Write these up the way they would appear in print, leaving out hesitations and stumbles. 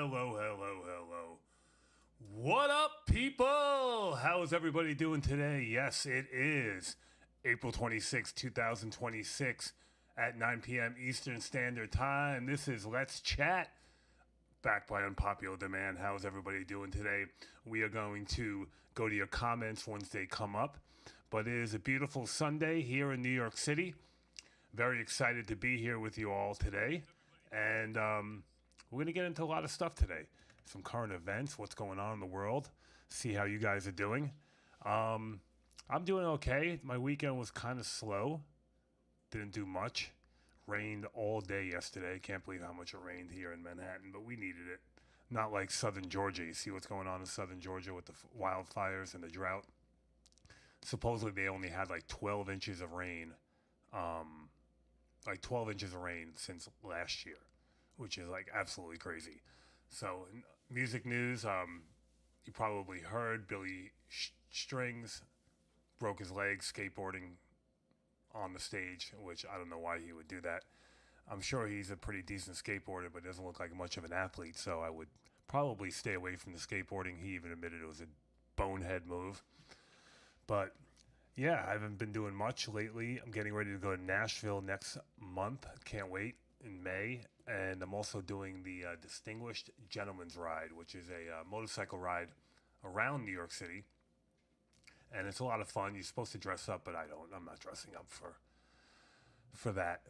Hello. What up, people? How is everybody doing today? Yes, it is April 26, 2026 at 9 p.m. Eastern Standard Time. This is Let's Chat, back by unpopular demand. How is everybody doing today? We are going to go to your comments once they come up. But it is a beautiful Sunday here in New York City. Very excited to be here with you all today. And we're going to get into a lot of stuff today. Some current events, what's going on in the world, see how you guys are doing. I'm doing okay. My weekend was kind of slow. Didn't do much. Rained all day yesterday. Can't believe how much it rained here in Manhattan, but we needed it. Not like southern Georgia. You see what's going on in southern Georgia with the wildfires and the drought? Supposedly they only had like 12 inches of rain. Like 12 inches of rain since last year, which is like absolutely crazy. So, music news, you probably heard Billy Strings broke his leg skateboarding on the stage, which I don't know why he would do that. I'm sure he's a pretty decent skateboarder, but doesn't look like much of an athlete, so I would probably stay away from the skateboarding. He even admitted it was a bonehead move. But yeah, I haven't been doing much lately. I'm getting ready to go to Nashville next month. Can't wait, in May. And I'm also doing the Distinguished Gentleman's Ride, which is a motorcycle ride around New York City. And it's a lot of fun. You're supposed to dress up, but I don't. I'm not dressing up for that.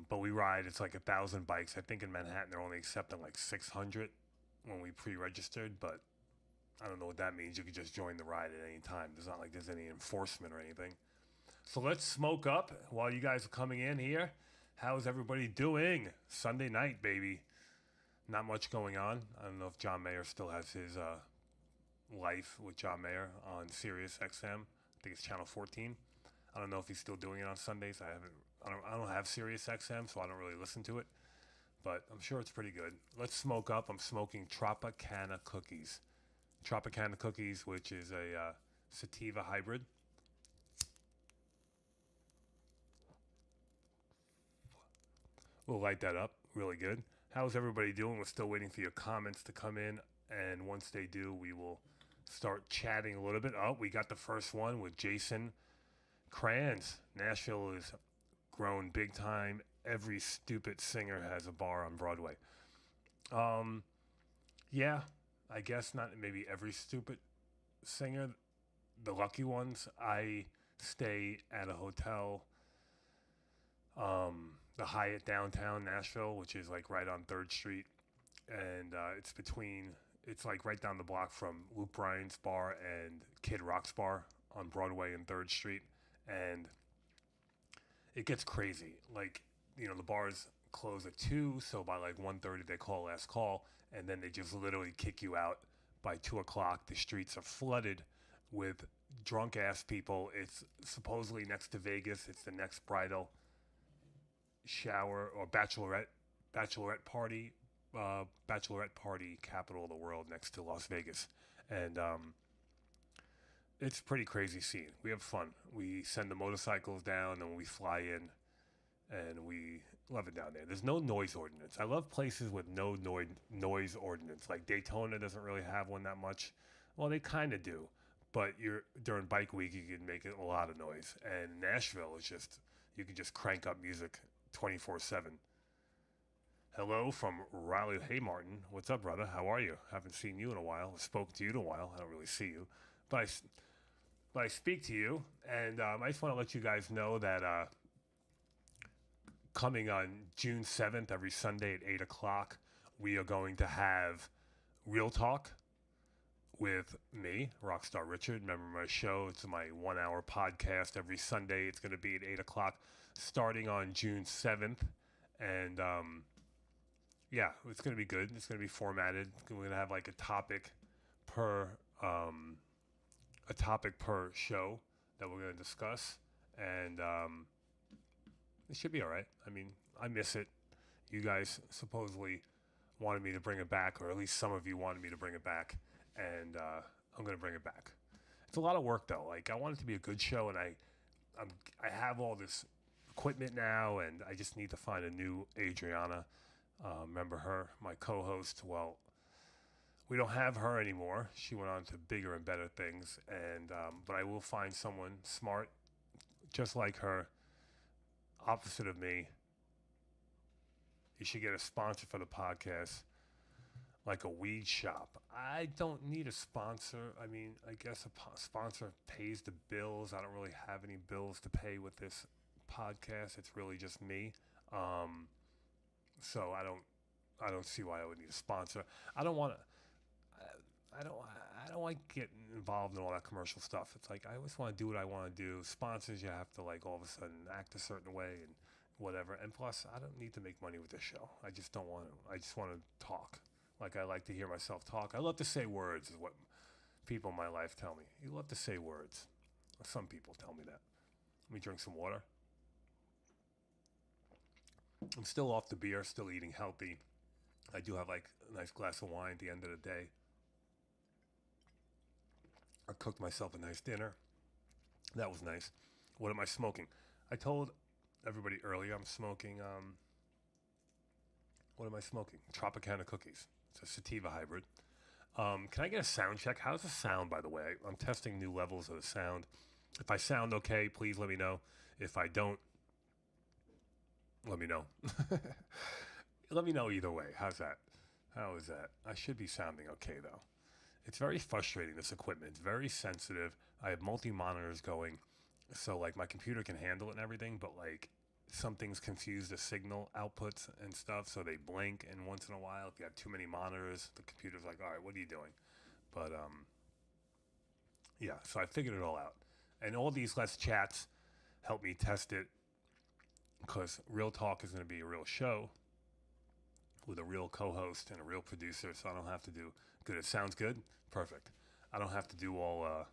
But we ride. It's like 1,000 bikes. I think in Manhattan they're only accepting like 600 when we pre-registered, but I don't know what that means. You could just join the ride at any time. There's not like there's any enforcement or anything. So let's smoke up while you guys are coming in here. How's everybody doing? Sunday night, baby. Not much going on. I don't know if John Mayer still has his life with John Mayer on Sirius XM. I think it's channel 14. I don't know if he's still doing it on Sundays. I don't have Sirius XM, so I don't really listen to it. But I'm sure it's pretty good. Let's smoke up. I'm smoking Tropicana cookies. Tropicana cookies, which is a sativa hybrid. We'll light that up. Really good. How's everybody doing? We're still waiting for your comments to come in. And once they do, we will start chatting a little bit. Oh, we got the first one with Jason Kranz. Nashville has grown big time. Every stupid singer has a bar on Broadway. Yeah, I guess not maybe every stupid singer. The lucky ones. I stay at a hotel, the Hyatt downtown Nashville, which is like right on 3rd Street. And it's like right down the block from Luke Bryan's bar and Kid Rock's bar on Broadway and 3rd Street. And it gets crazy. Like, the bars close at 2, so by like 1:30 they call last call, and then they just literally kick you out by 2 o'clock. The streets are flooded with drunk ass people. It's supposedly next to Vegas. It's the next bridal shower or bachelorette party capital of the world, next to Las Vegas. And it's a pretty crazy scene. We have fun. We send the motorcycles down and we fly in, and we love it down there. There's no noise ordinance. I love places with no noise ordinance. Like Daytona doesn't really have one that much. Well, they kind of do, but during bike week you can make it a lot of noise. And Nashville is just, you can just crank up music 24/7. Hello from Raleigh. Hey Martin, what's up, brother? How are you? Haven't seen you in a while. Spoke to you in a while. I don't really see you, but I speak to you, and I just want to let you guys know that coming on June 7th, every Sunday at 8 o'clock, we are going to have Real Talk with me, Rockstar Richard. Remember my show? It's my 1-hour podcast every Sunday. It's going to be at 8 o'clock starting on June 7th. And yeah, it's going to be good. It's going to be formatted. We're going to have like a topic per show that we're going to discuss. And it should be all right. I mean, I miss it. You guys supposedly wanted me to bring it back, or at least some of you wanted me to bring it back. And I'm going to bring it back. It's a lot of work, though. Like, I want it to be a good show, and I have all this equipment now, and I just need to find a new Adriana. Remember her, my co-host? Well, we don't have her anymore. She went on to bigger and better things, and but I will find someone smart, just like her, opposite of me. You should get a sponsor for the podcast, like a weed shop. I don't need a sponsor. I mean, I guess a sponsor pays the bills. I don't really have any bills to pay with this podcast. It's really just me. So I don't see why I would need a sponsor. I don't want to. I don't like getting involved in all that commercial stuff. It's like I always want to do what I want to do. Sponsors, you have to like all of a sudden act a certain way and whatever. And plus, I don't need to make money with this show. I just don't want to. I just want to talk. Like I like to hear myself talk. I love to say words, is what people in my life tell me. You love to say words. Some people tell me that. Let me drink some water. I'm still off the beer, still eating healthy. I do have like a nice glass of wine at the end of the day. I cooked myself a nice dinner. That was nice. What am I smoking? I told everybody earlier I'm smoking, what am I smoking? Tropicana cookies. It's a sativa hybrid. Can I get a sound check? How's the sound, by the way? I'm testing new levels of the sound. If I sound okay, please let me know. If I don't, let me know. Let me know either way. How's that? How is that? I should be sounding okay, though. It's very frustrating, this equipment. It's very sensitive. I have multi-monitors going, so like my computer can handle it and everything, but like some things confuse the signal outputs and stuff, so they blink, and once in a while, if you have too many monitors, the computer's like, all right, what are you doing? But yeah, so I figured it all out. And all these Let's Chats help me test it, because Real Talk is going to be a real show with a real co-host and a real producer, so I don't have to do good. It sounds good, perfect. I don't have to do all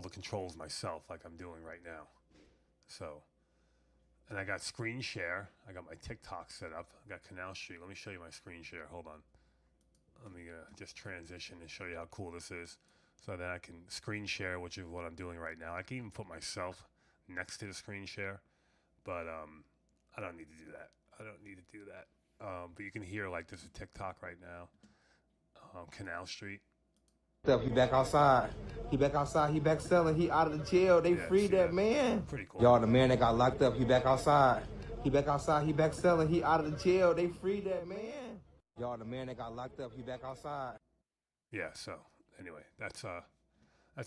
the controls myself like I'm doing right now. So, and I got screen share. I got my TikTok set up. I got Canal Street. Let me show you my screen share. Hold on. Let me just transition and show you how cool this is, so that I can screen share, which is what I'm doing right now. I can even put myself next to the screen share, but I don't need to do that. I don't need to do that. But you can hear like there's a TikTok right now. Canal Street. He back outside. He back outside. He back selling. He out of the jail. They freed that man. Pretty cool. Y'all, the man that got locked up, he back outside. He back outside. He back selling. He out of the jail. They freed that man. Y'all, the man that got locked up, he back outside. Yeah, so anyway, that's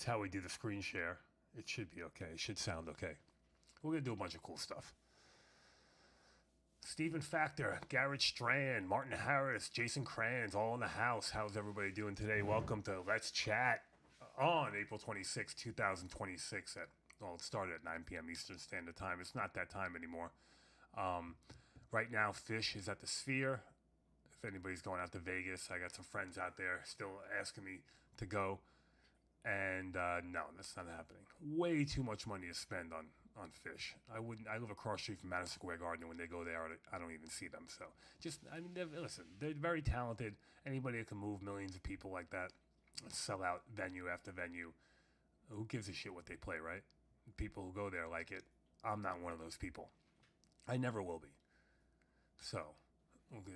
how we do the screen share. It should be okay. It should sound okay. We're going to do a bunch of cool stuff. Stephen Factor, Garrett Strand, Martin Harris, Jason Kranz, all in the house. How's everybody doing today? Welcome to Let's Chat on April 26, 2026. It started at 9 p.m. Eastern Standard Time. It's not that time anymore. Right now, Fish is at the Sphere. If anybody's going out to Vegas, I got some friends out there still asking me to go. And no, that's not happening. Way too much money to spend on Fish. I live across the street from Madison Square Garden, and when they go there, I don't even see them. So listen, they're very talented. Anybody that can move millions of people like that, sell out venue after venue, who gives a shit what they play, right? People who go there like it. I'm not one of those people. I never will be. So we can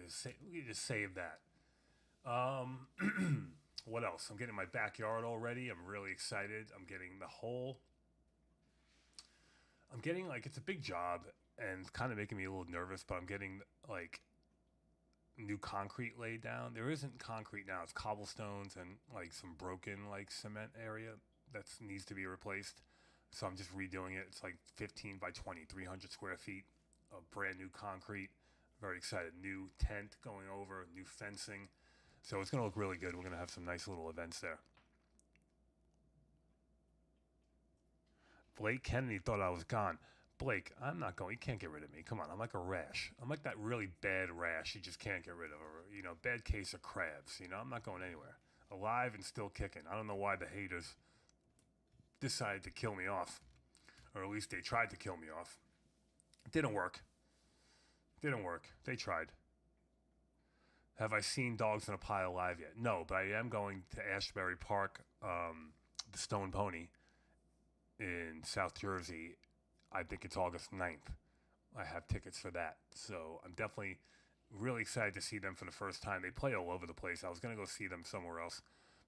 just save that. What else? I'm getting my backyard already. I'm really excited. I'm getting like, it's a big job and it's kind of making me a little nervous, but I'm getting like new concrete laid down. There isn't concrete now. It's cobblestones and like some broken like cement area that needs to be replaced. So I'm just redoing it. It's like 15 by 20, 300 square feet of brand new concrete. Very excited. New tent going over, new fencing. So it's going to look really good. We're going to have some nice little events there. Blake Kennedy thought I was gone. Blake, I'm not going. You can't get rid of me. Come on. I'm like a rash. I'm like that really bad rash you just can't get rid of. Or, bad case of crabs. I'm not going anywhere. Alive and still kicking. I don't know why the haters decided to kill me off. Or at least they tried to kill me off. It didn't work. They tried. Have I seen Dogs in a Pile live yet? No, but I am going to Ashbury Park, the Stone Pony, in South Jersey. I think it's August 9th. I have tickets for that. So I'm definitely Really excited to see them for the first time. They play all over the place. I was going to go see them somewhere else,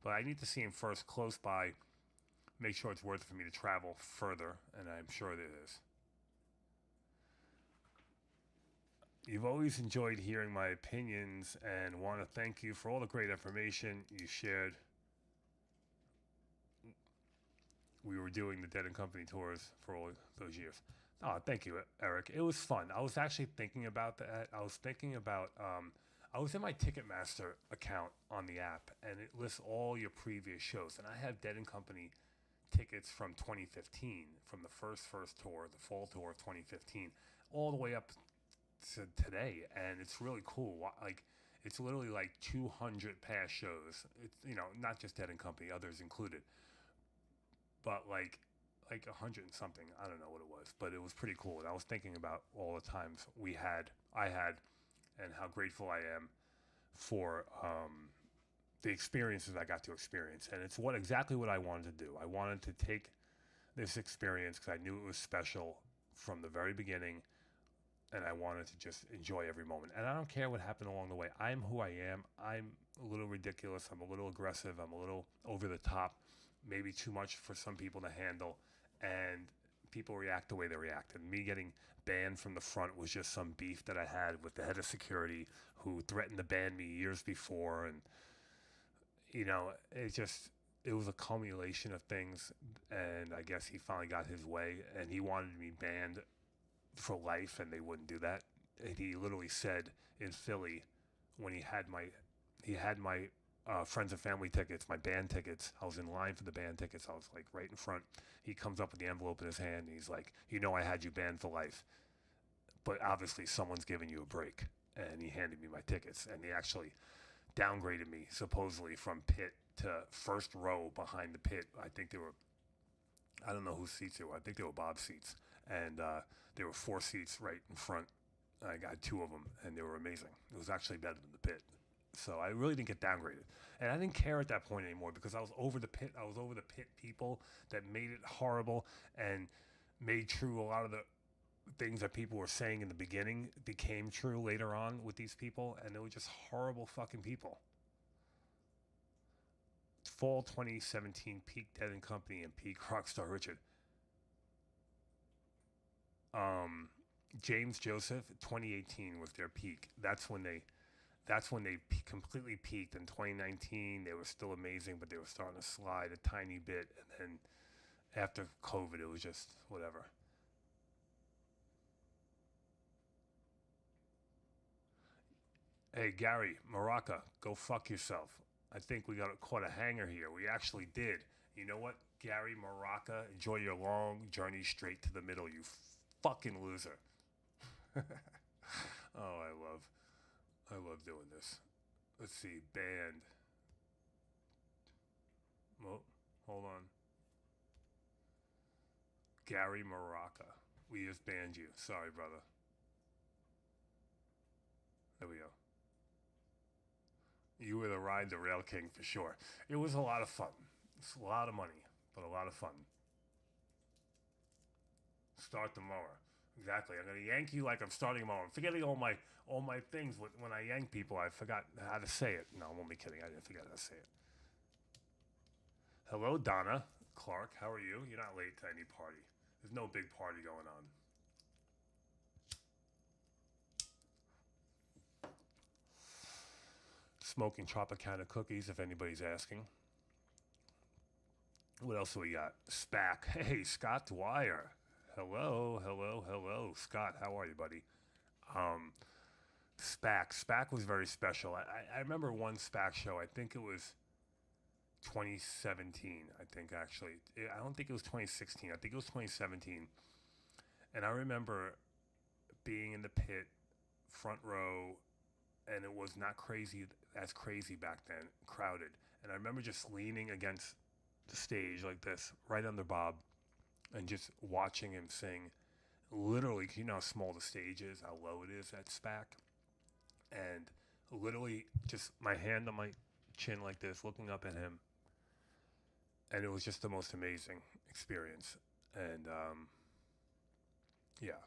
but I need to see them first close by, make sure it's worth it for me to travel further, and I'm sure it is. You've always enjoyed hearing my opinions and want to thank you for all the great information you shared. We were doing the Dead and Company tours for all those years. Oh, thank you, Eric. It was fun. I was actually thinking about that. I was thinking about, I was in my Ticketmaster account on the app, and it lists all your previous shows. And I have Dead and Company tickets from 2015, from the first tour, the fall tour of 2015, all the way up to today. And it's really cool. Like, it's literally like 200 past shows. It's, not just Dead and Company, others included. But like 100 and something. I don't know what it was, but it was pretty cool. And I was thinking about all the times I had, and how grateful I am for the experiences I got to experience. And it's exactly what I wanted to do. I wanted to take this experience because I knew it was special from the very beginning, and I wanted to just enjoy every moment. And I don't care what happened along the way. I'm who I am. I'm a little ridiculous. I'm a little aggressive. I'm a little over the top, maybe too much for some people to handle. And people react the way they react. And me getting banned from the front was just some beef that I had with the head of security who threatened to ban me years before. And, it was a culmination of things. And I guess he finally got his way, and he wanted me banned for life, and they wouldn't do that. And he literally said in Philly, when he had my friends and family tickets, my band tickets. I was in line for the band tickets. I was like right in front. He comes up with the envelope in his hand, and he's like, I had you banned for life, but obviously someone's giving you a break. And he handed me my tickets, and he actually downgraded me supposedly from pit to first row behind the pit. I don't know whose seats they were. I think they were Bob's seats. And there were 4 seats right in front. I got 2 of them, and they were amazing. It was actually better than the pit. So I really didn't get downgraded. And I didn't care at that point anymore because I was over the pit. I was over the pit people that made it horrible and made true a lot of the things that people were saying in the beginning became true later on with these people. And they were just horrible fucking people. Fall 2017, peak Dead and Company and peak Rockstar Richard. James Joseph, 2018 was their peak. That's when they completely peaked. In 2019, they were still amazing, but they were starting to slide a tiny bit. And then after COVID, it was just whatever. Hey, Gary, Maraca, go fuck yourself. I think we caught a hanger here. We actually did. You know what, Gary Maraca? Enjoy your long journey straight to the middle, you fucking loser. Oh, I love doing this. Let's see, banned. Well, hold on. Gary Maraca. We just banned you. Sorry, brother. There we go. You were the ride the Rail King for sure. It was a lot of fun. It's a lot of money, but a lot of fun. Start the mower. Exactly. I'm gonna yank you like I'm starting a mower. I'm forgetting all my things when I yank people. I forgot how to say it. No, I'm only kidding. I didn't forget how to say it. Hello, Donna Clark. How are you? You're not late to any party. There's no big party going on. Smoking Tropicana cookies, if anybody's asking. What else do we got? SPAC. Hey, Scott Dwyer. Hello. Scott, how are you, buddy? SPAC. SPAC was very special. I remember one SPAC show. I think it was 2017. I think, actually. I don't think it was 2016. I think it was 2017. And I remember being in the pit, front row, and it was not as crazy back then, crowded. And I remember just leaning against the stage like this, right under Bob, and just watching him sing. Literally, you know how small the stage is, how low it is at SPAC? And literally just my hand on my chin like this, looking up at him. And it was just the most amazing experience. And, yeah.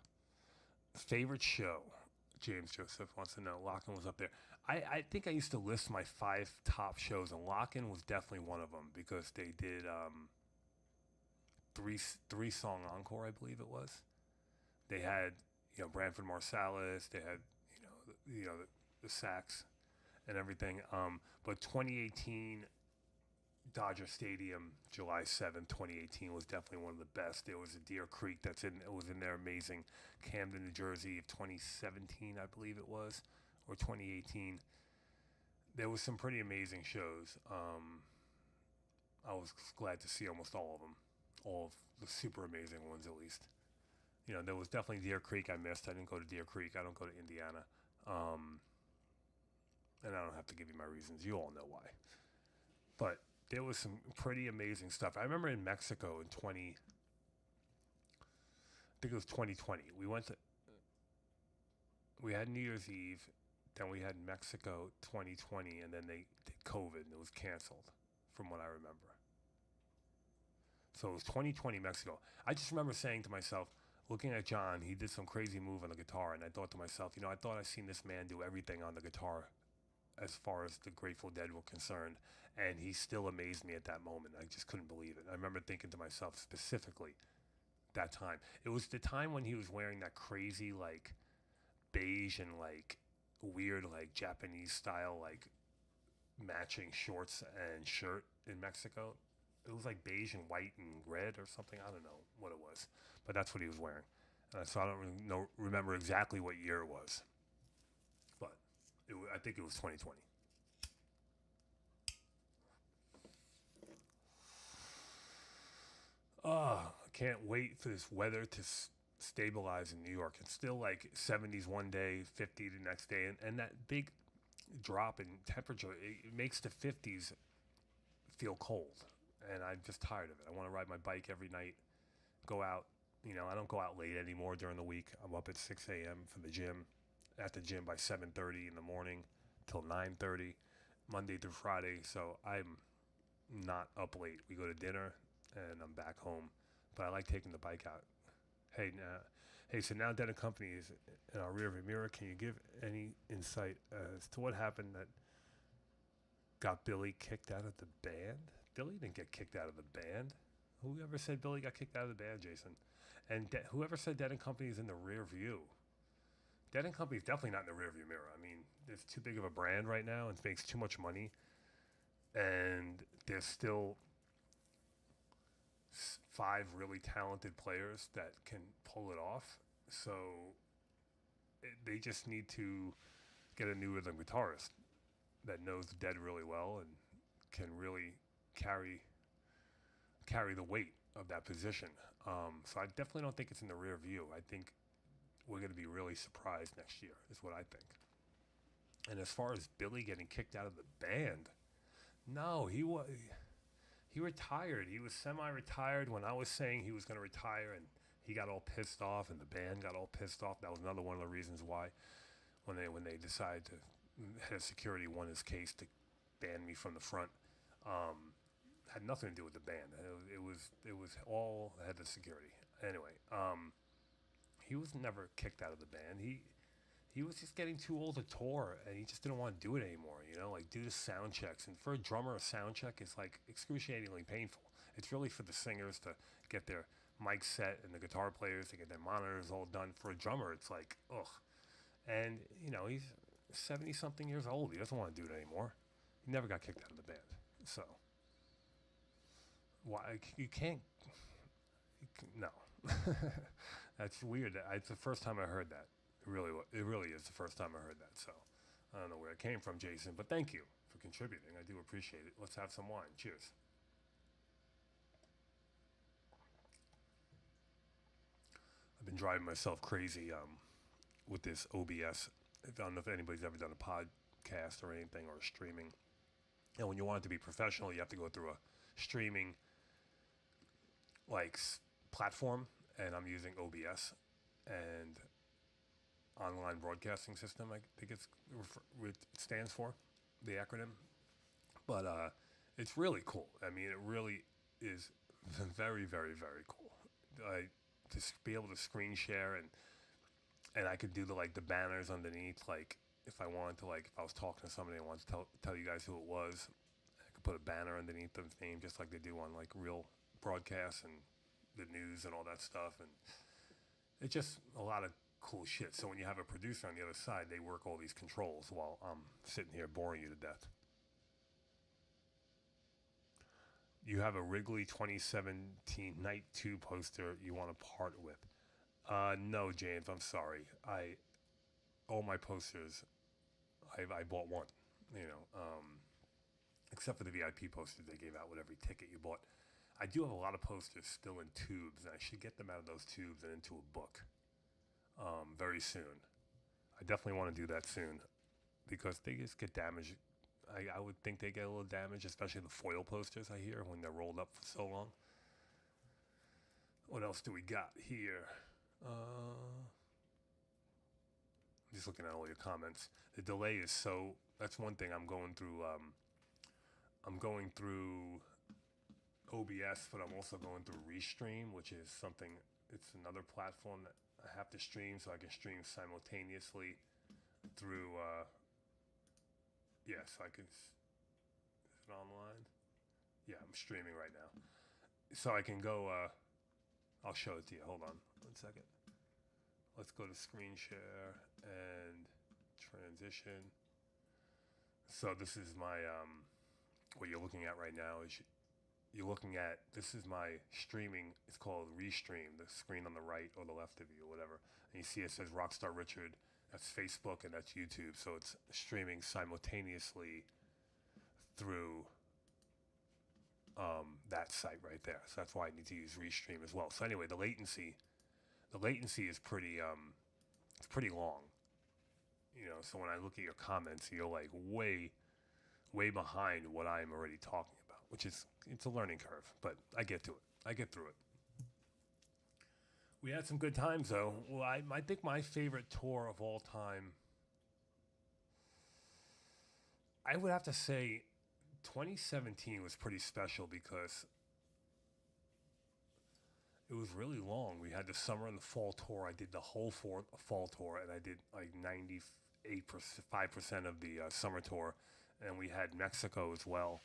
Favorite show? James Joseph wants to know. Lock-In was up there. I think I used to list my 5 top shows, and Lock-In was definitely one of them because they did three song encore, I believe it was. They had Branford Marsalis. They had the sax and everything. But 2018 Dodger Stadium, July 7th, 2018 was definitely one of the best. There was a Deer Creek it was in there, amazing. Camden, New Jersey of 2017, I believe it was, or 2018. There was some pretty amazing shows. I was glad to see almost all of them, all of the super amazing ones at least. There was definitely Deer Creek I missed. I didn't go to Deer Creek. I don't go to Indiana. And I don't have to give you my reasons. You all know why. But there was some pretty amazing stuff. I remember in Mexico in I think it was 2020. We had New Year's Eve, then we had Mexico 2020, and then they did COVID and it was canceled from what I remember. So it was 2020 Mexico. I just remember saying to myself, looking at John, he did some crazy move on the guitar, and I thought to myself, I thought I'd seen this man do everything on the guitar as far as the Grateful Dead were concerned, and he still amazed me at that moment. I just couldn't believe it. I remember thinking to myself specifically that time. It was the time when he was wearing that crazy like beige and like weird like Japanese style like matching shorts and shirt in Mexico. It was like beige and white and red or something. I don't know what it was, but that's what he was wearing. So I don't really remember exactly what year it was, but I think it was 2020. I can't wait for this weather to stabilize in New York. It's still like 70s one day, 50 the next day, and that big drop in temperature, it makes the 50s feel cold, and I'm just tired of it. I want to ride my bike every night, go out. I don't go out late anymore during the week. I'm up at 6 a.m. for the gym, at the gym by 7:30 in the morning till 9:30, Monday through Friday, so I'm not up late. We go to dinner, and I'm back home, but I like taking the bike out. So now Dead & Company is in our rearview mirror. Can you give any insight as to what happened that got Billy kicked out of the band? Billy didn't get kicked out of the band. Whoever said Billy got kicked out of the band, Jason? And whoever said Dead & Company is in the rear view? Dead & Company is definitely not in the rearview mirror. I mean, it's too big of a brand right now and makes too much money. And there's still 5 really talented players that can pull it off. So they just need to get a new rhythm guitarist that knows the Dead really well and can really carry the weight of that position. So I definitely don't think it's in the rear view. I think we're going to be really surprised next year is what I think. And as far as Billy getting kicked out of the band, no, he retired. He was semi-retired when I was saying he was going to retire, and he got all pissed off, and the band got all pissed off. That was another one of the reasons why when they decided to, head of security won his case to ban me from the front. Had nothing to do with the band. It was all head of security. Anyway, he was never kicked out of the band. He was just getting too old to tour, and he just didn't want to do it anymore, like do the sound checks. And for a drummer, a sound check is like excruciatingly painful. It's really for the singers to get their mic set and the guitar players to get their monitors all done. For a drummer, it's like, ugh. And, he's 70-something years old. He doesn't want to do it anymore. He never got kicked out of the band. So, why? No. That's weird. It's the first time I heard that. It really is the first time I heard that. So I don't know where it came from, Jason, but thank you for contributing. I do appreciate it. Let's have some wine. Cheers. I've been driving myself crazy with this OBS. I don't know if anybody's ever done a podcast or anything or streaming. And when you want it to be professional, you have to go through a streaming platform, and I'm using OBS and online broadcasting system, I think it stands for, the acronym. But it's really cool. I mean, it really is very, very, very cool. To be able to screen share and and I could do the banners underneath, like if I wanted to, like if I was talking to somebody and wanted to tell you guys who it was, I could put a banner underneath the name just like they do on like real broadcasts and the news and all that stuff, and it's just a lot of cool shit. So when you have a producer on the other side, they work all these controls while I'm sitting here boring you to death. You have a Wrigley 2017 Night 2 poster you want to part with. No, James, I'm sorry. All my posters, I bought one, you know, except for the VIP posters they gave out with every ticket you bought. I do have a lot of posters still in tubes, and I should get them out of those tubes and into a book very soon. I definitely want to do that soon because they just get damaged. I would think they get a little damage, especially the foil posters I hear when they're rolled up for so long. What else do we got here? I'm just looking at all your comments. The delay is so. That's one thing I'm going through. I'm going through OBS, but I'm also going through Restream, which is something. It's another platform that I have to stream, so I can stream simultaneously through. Yeah, so I can. Is it online? Yeah, I'm streaming right now, so I can go. I'll show it to you. Hold on, 1 second. Let's go to screen share and transition. So this is my what you're looking at right now is you're looking at, this is my streaming. It's called Restream, the screen on the right or the left of you or whatever. And you see it says Rockstar Richard. That's Facebook and that's YouTube. So it's streaming simultaneously through that site right there. So that's why I need to use Restream as well. So anyway, the latency is pretty it's pretty long. You know, so when I look at your comments, you're like way behind what I'm already talking about, which is, it's a learning curve, but I get to it. I get through it. We had some good times though. Well, I think my favorite tour of all time, I would have to say 2017 was pretty special because it was really long. We had the summer and the fall tour. I did the whole fall tour, and I did like 5% of the summer tour, and we had Mexico as well.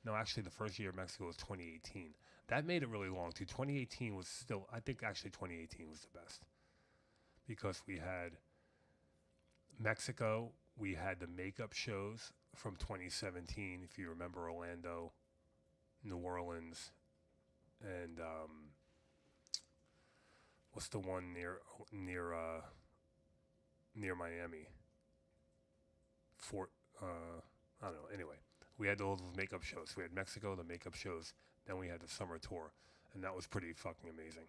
No, actually, the first year of Mexico was 2018. That made it really long too. 2018 was still, I think actually 2018 was the best because we had Mexico, we had the makeup shows from 2017, if you remember Orlando, New Orleans, and what's the one near Miami? Fort I don't know. Anyway, we had all those makeup shows. We had Mexico, the makeup shows. Then we had the summer tour, and that was pretty fucking amazing.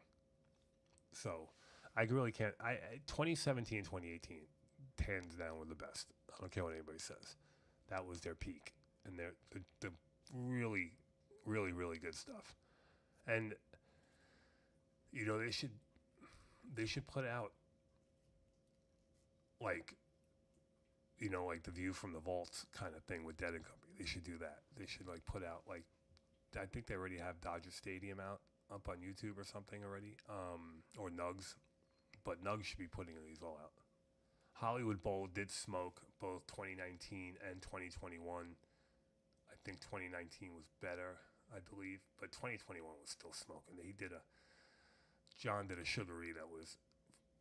So, I really can't. 2017 and 2018, hands down, were the best. I don't care what anybody says. That was their peak, and the really, really, really good stuff. And you know, they should put out like, you know, like the View from the Vault kind of thing with Dead and Company. They should do that. They should like put out like, I think they already have Dodger Stadium up on YouTube or something already, or Nugs, but Nugs should be putting these all out. Hollywood Bowl did smoke both 2019 and 2021. I think 2019 was better, I believe, but 2021 was still smoking. John did a sugary that was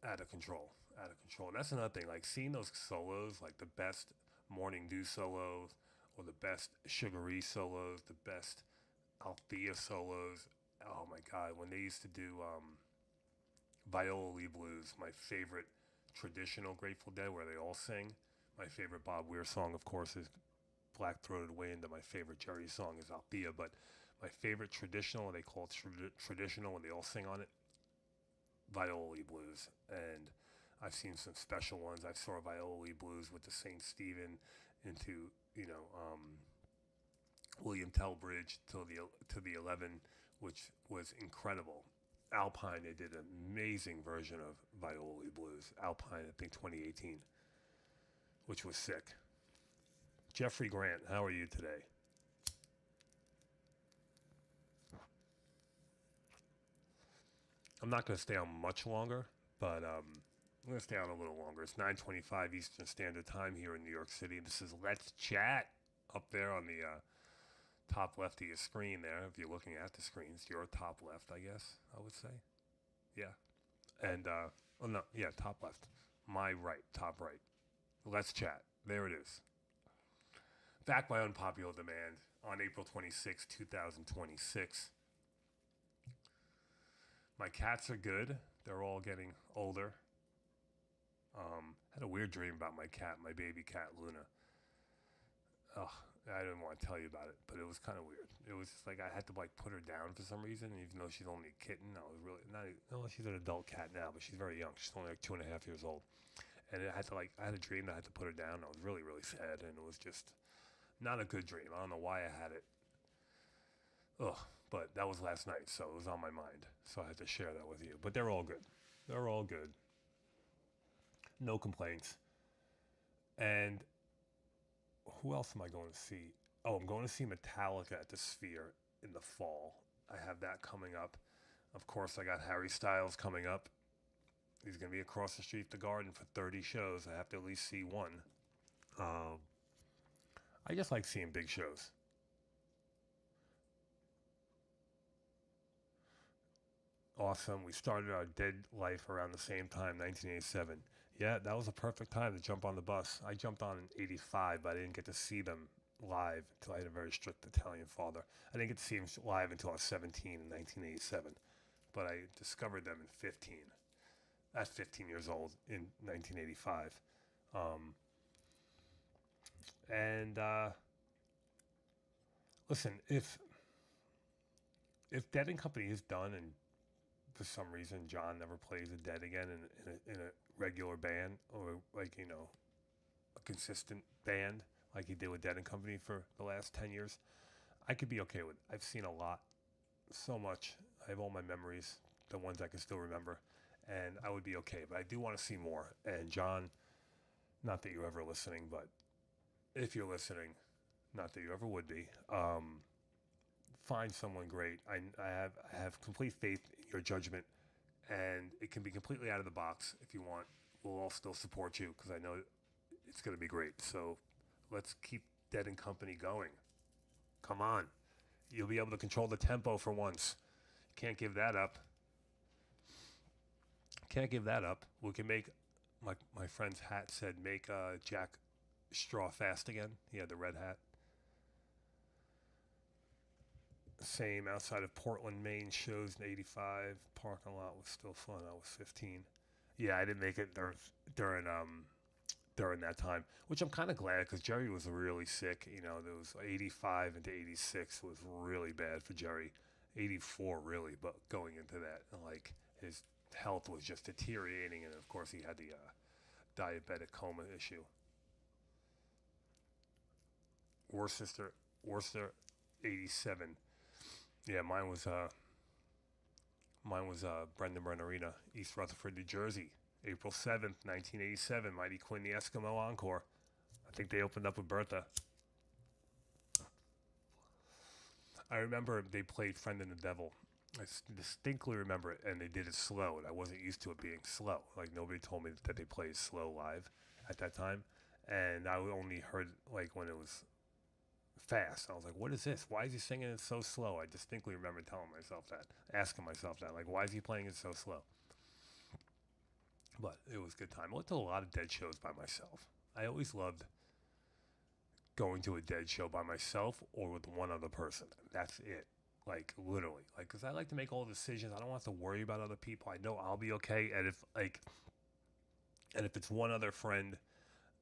out of control. And that's another thing, like seeing those solos, like the best Morning Dew solos, or the best Sugary solos, the best Althea solos. Oh my God, when they used to do Viola Lee Blues, my favorite traditional Grateful Dead, where they all sing. My favorite Bob Weir song, of course, is Black Throated Wind, and my favorite Jerry song is Althea. But my favorite traditional, they call it traditional when they all sing on it, Viola Lee Blues. And I've seen some special ones. I saw Viola Lee Blues with the St. Stephen into, you know, William Tell Bridge to the 11, which was incredible. Alpine, they did an amazing version of Viola Lee Blues. Alpine, I think 2018, which was sick. Jeffrey Grant, how are you today? I'm not going to stay on much longer, but I'm going to stay on a little longer. It's 9:25 Eastern Standard Time here in New York City. This is Let's Chat up there on the top left of your screen there. If you're looking at the screens, your top left, I guess, I would say. Yeah. And, oh no, yeah, top left. My right, top right. Let's Chat. There it is. Back by unpopular demand on April 26, 2026. My cats are good. They're all getting older. Had a weird dream about my cat, my baby cat, Luna. Ugh, I didn't want to tell you about it, but it was kind of weird. It was just like I had to like put her down for some reason, even though she's only a kitten. I was really not. No, she's an adult cat now, but she's very young. She's only like 2.5 years old, and I had a dream that I had to put her down. I was really, really sad, and it was just not a good dream. I don't know why I had it. Ugh, but that was last night, so it was on my mind. So I had to share that with you. But they're all good. They're all good. No complaints. And who else am I going to see? Oh, I'm going to see Metallica at the Sphere in the fall. I have that coming up. Of course, I got Harry Styles coming up. He's going to be across the street at the Garden for 30 shows. I have to at least see one. I just like seeing big shows. Awesome. We started our dead life around the same time, 1987. Yeah, that was a perfect time to jump on the bus. I jumped on in 85, but I didn't get to see them live until I had a very strict Italian father. I didn't get to see them live until I was 17 in 1987, but I discovered them in 15, at 15 years old in 1985. Listen, if Dead and Company is done and for some reason John never plays a Dead again in a regular band or like, you know, a consistent band like he did with Dead and Company for the last 10 years, I could be okay with it. I've seen a lot, so much. I have all my memories, the ones I can still remember, and I would be okay. But I do want to see more. And John, not that you're ever listening, but if you're listening, not that you ever would be, find someone great. I have complete faith in your judgment, and it can be completely out of the box if you want. We'll all still support you because I know it's going to be great. So let's keep Dead and Company going. Come on. You'll be able to control the tempo for once. Can't give that up. Can't give that up. We can make, my friend's hat said, make Jack Straw fast again. He had the red hat. Same outside of Portland, Maine shows in 85. Parking lot was still fun. I was 15. Yeah, I didn't make it during that time, which I'm kind of glad because Jerry was really sick. You know, there was 85 into 86 was really bad for Jerry. 84 really, but going into that, like his health was just deteriorating, and of course he had the diabetic coma issue. Worcester, 87. Yeah, mine was Brendan Arena, East Rutherford, New Jersey, April 7th, 1987. Mighty Quinn, the Eskimo Encore. I think they opened up with Bertha. I remember they played Friend and the Devil. I distinctly remember it, and they did it slow, and I wasn't used to it being slow. Like, nobody told me that they played slow live at that time, and I only heard, like, when it was fast. I was like, what is this? Why is he singing it so slow? I distinctly remember telling myself that, asking myself that, like, why is he playing it so slow? But it was a good time. I went to a lot of Dead shows by myself. I always loved going to a Dead show by myself or with one other person. That's it. Like, literally. Like, because I like to make all the decisions. I don't have to worry about other people. I know I'll be okay. And if it's one other friend,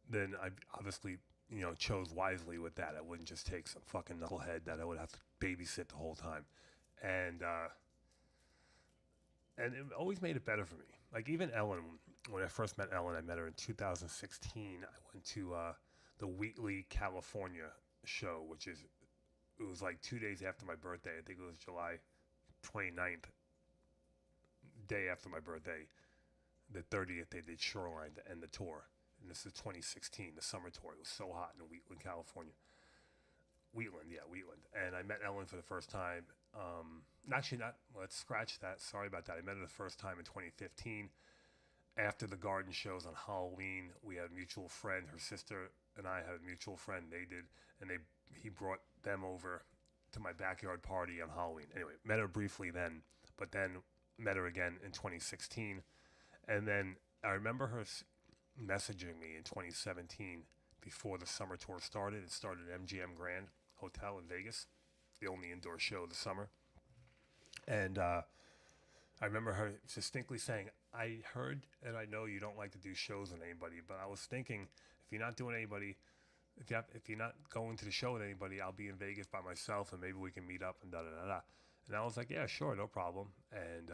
then I obviously, you know, chose wisely with that. I wouldn't just take some fucking knucklehead that I would have to babysit the whole time. And it always made it better for me. Like, even Ellen, when I first met Ellen, I met her in 2016. I went to the Wheatley, California show, it was like 2 days after my birthday. I think it was July 29th, day after my birthday. The 30th, they did Shoreline to end the tour. And this is 2016, the summer tour. It was so hot in Wheatland, California. Wheatland. And I met Ellen for the first time. Let's scratch that. Sorry about that. I met her the first time in 2015. after the garden shows on Halloween, we had a mutual friend. Her sister and I had a mutual friend. They did, and he brought them over to my backyard party on Halloween. Anyway, met her briefly then, but then met her again in 2016. And then I remember her messaging me in 2017 before the summer tour started. It started at MGM Grand Hotel in Vegas, the only indoor show of the summer. And I remember her distinctly saying, I heard and I know you don't like to do shows with anybody, but I was thinking, if you're not doing anybody, if you're not going to the show with anybody, I'll be in Vegas by myself and maybe we can meet up and da-da-da-da. And I was like, yeah, sure, no problem. And,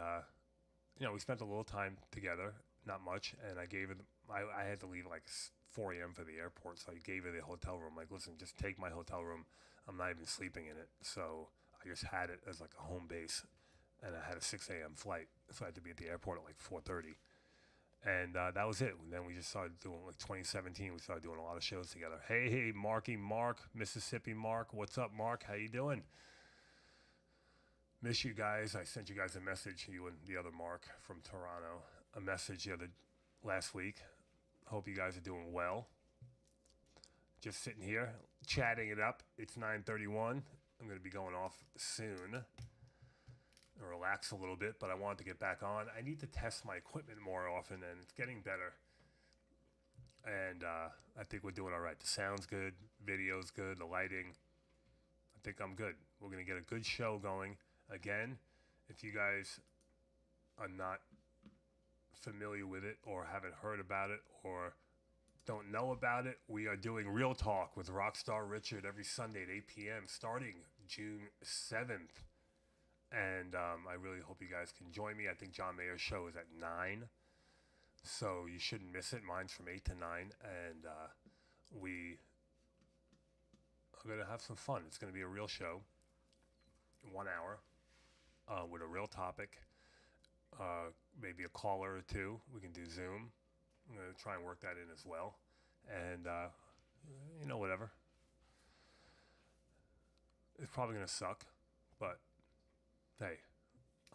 we spent a little time together, not much, and I gave her, I had to leave like 4 a.m. for the airport, so I gave her the hotel room. Like, listen, just take my hotel room. I'm not even sleeping in it. So I just had it as like a home base, and I had a 6 a.m. flight, so I had to be at the airport at like 4:30. And that was it. And then we just started doing, like 2017, we started doing a lot of shows together. Hey, Mark, Mississippi Mark. What's up, Mark? How you doing? Miss you guys. I sent you guys a message, you and the other Mark from Toronto, a message last week. Hope you guys are doing well. Just sitting here, chatting it up. It's 9:31. I'm going to be going off soon. Relax a little bit, but I wanted to get back on. I need to test my equipment more often, and it's getting better. And I think we're doing all right. The sound's good, video's good, the lighting. I think I'm good. We're going to get a good show going. Again, if you guys are not familiar with it or haven't heard about it or don't know about it, we are doing Real Talk with Rockstar Richard every Sunday at 8 p.m. starting June 7th. And I really hope you guys can join me. I think John Mayer's show is at 9. So you shouldn't miss it. Mine's from 8 to 9. And we are going to have some fun. It's going to be a real show. 1 hour with a real topic. Maybe a caller or two. We can do Zoom. I'm going to try and work that in as well. And, whatever. It's probably going to suck. But hey,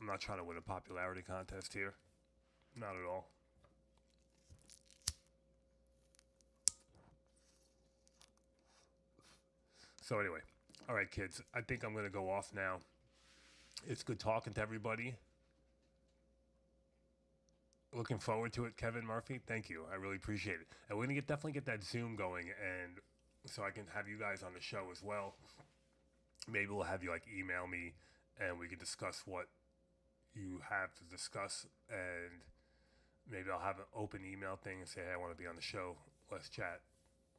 I'm not trying to win a popularity contest here. Not at all. So anyway, all right, kids, I think I'm going to go off now. It's good talking to everybody. Looking forward to it, Kevin Murphy. Thank you. I really appreciate it. And we're going to definitely get that Zoom going, and so I can have you guys on the show as well. Maybe we'll have you email me, and we can discuss what you have to discuss, and maybe I'll have an open email thing and say, hey, I want to be on the show. Let's chat.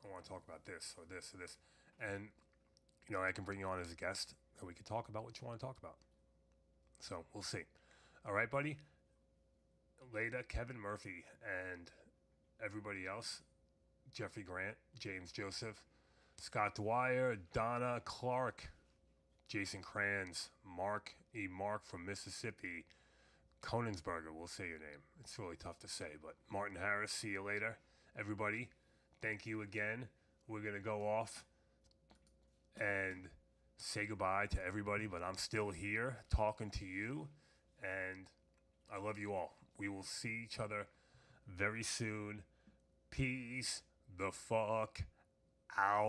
I want to talk about this or this or this. And, I can bring you on as a guest, and we can talk about what you want to talk about. So we'll see. All right, buddy? Later, Kevin Murphy, and everybody else, Jeffrey Grant, James Joseph, Scott Dwyer, Donna Clark, Jason Kranz, Mark from Mississippi, Conensberger, we'll say your name. It's really tough to say, but Martin Harris, see you later. Everybody, thank you again. We're going to go off and say goodbye to everybody, but I'm still here talking to you, and I love you all. We will see each other very soon. Peace the fuck out.